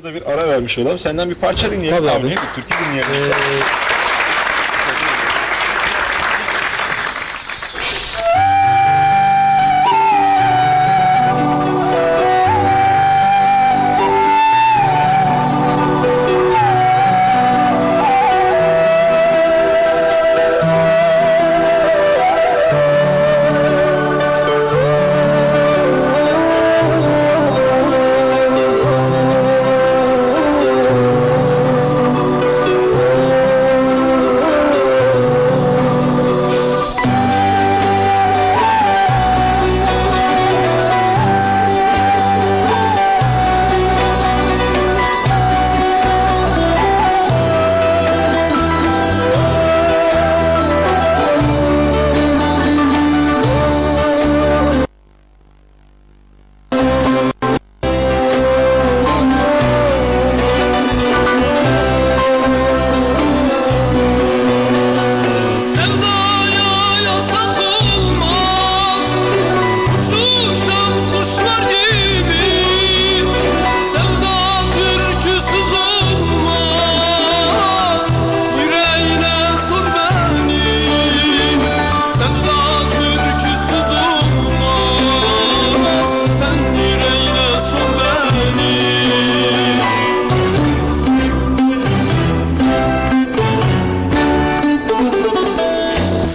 Da bir ara vermiş olalım. Senden bir parça dinleyelim. Tabii abi. Bir türkü dinleyelim.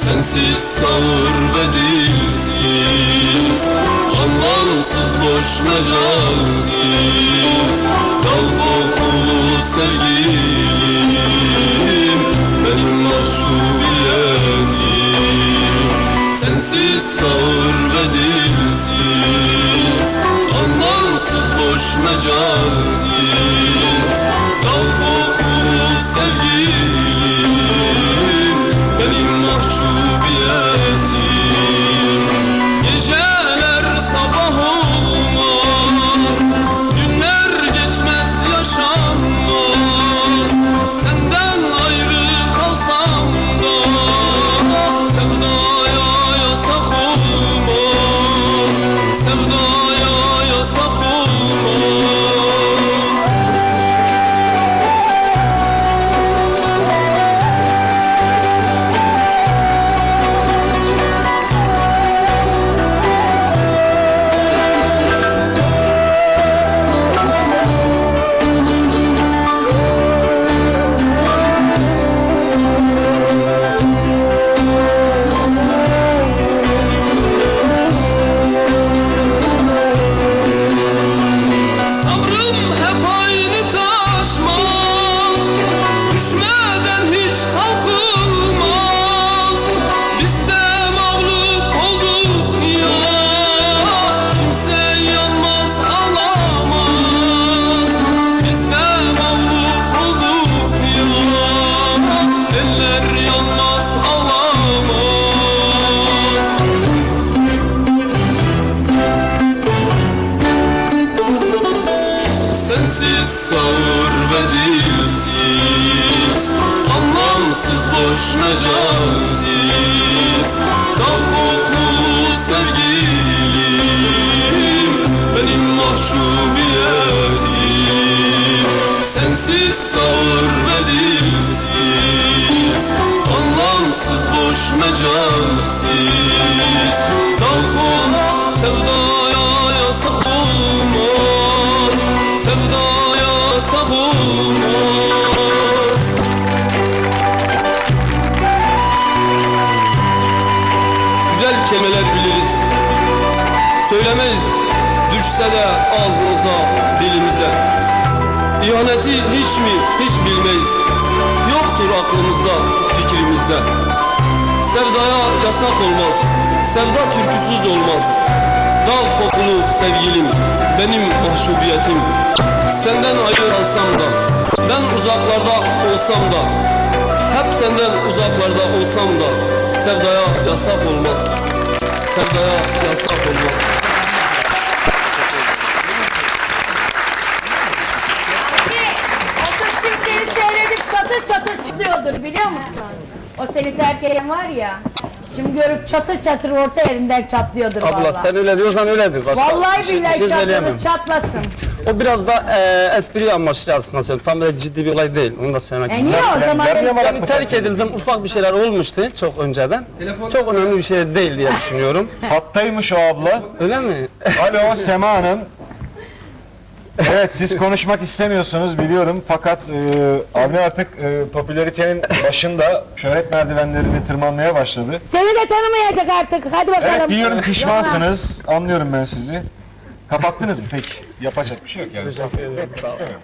Sensiz sağır ve dilsiz, anlamsız boş mecalsiz, dal kokulu sevgilim, benim mahcubiyetim. Sensiz sağır ve dilsiz, anlamsız boş mecalsiz, dal kokulu sevgilim, benim mahcubiyetim. Geceler sabah olmaz, günler geçmez yaşanmaz. Senden ayrı kalsam da sevdaya yasak olmaz, sevdaya yasak olmaz. Sabrım hep aynı taşmaz, düşmeden hiç kalkılmaz. Biz de mağlup olduk ya, kimse yanmaz ağlamaz. Biz de mağlup olduk ya, eller yanmaz ağlamaz. Sensiz sağır ve dilsiz, anlamsız boş mecalsiz, dal kokulu sevgilim, benim mahcubiyetim. Sensiz sağır ve dilsiz, anlamsız boş mecalsiz, dal kokulu sevdaya yasak olmaz, sevdaya yasak olmaz. Güzel kelimeler biliriz, söylemeyiz, düşse de ağzımıza, dilimize. İhaneti hiç mi, hiç bilmeyiz, yoktur aklımızda, fikrimizde. Sevdaya yasak olmaz, sevda türküsüz olmaz. Dal kokulu sevgilim, benim mahcubiyetim. Senden ayrı kalsam da, ben uzaklarda olsam da, hep senden uzaklarda olsam da, sevdaya yasak olmaz, sevdaya yasak olmaz. O kız seni seyredip çatır çatır çıkıyordur biliyor musun? O seni terk eden var ya, şimdi görüp çatır çatır orta yerinden çatlıyordur Abla vallahi. sen öyle diyorsan öyledir. Başka Vallahi bir şey billahi söyleyemem. çatladı, çatlasın. O biraz da espri amaçlı aslında söylüyorum. Tam böyle ciddi bir olay değil. Onu da söylemek Niye istiyorum. o zaman? Yani terk edildim. Ufak bir şeyler olmuştu çok önceden. Çok önemli bir şey değil diye düşünüyorum. Hattaymış o abla. Öyle mi? Alo Sema Hanım. Evet siz konuşmak istemiyorsunuz biliyorum fakat Avni artık popülaritenin başında şöhret merdivenlerini tırmanmaya başladı. Seni de tanımayacak artık. Hadi bakalım. Evet biliyorum pişmansınız. Anlıyorum ben sizi. Kapattınız mı peki? Yapacak bir şey yok yani. Teşekkür ederim. Etmek Sağ olun. istemiyorum.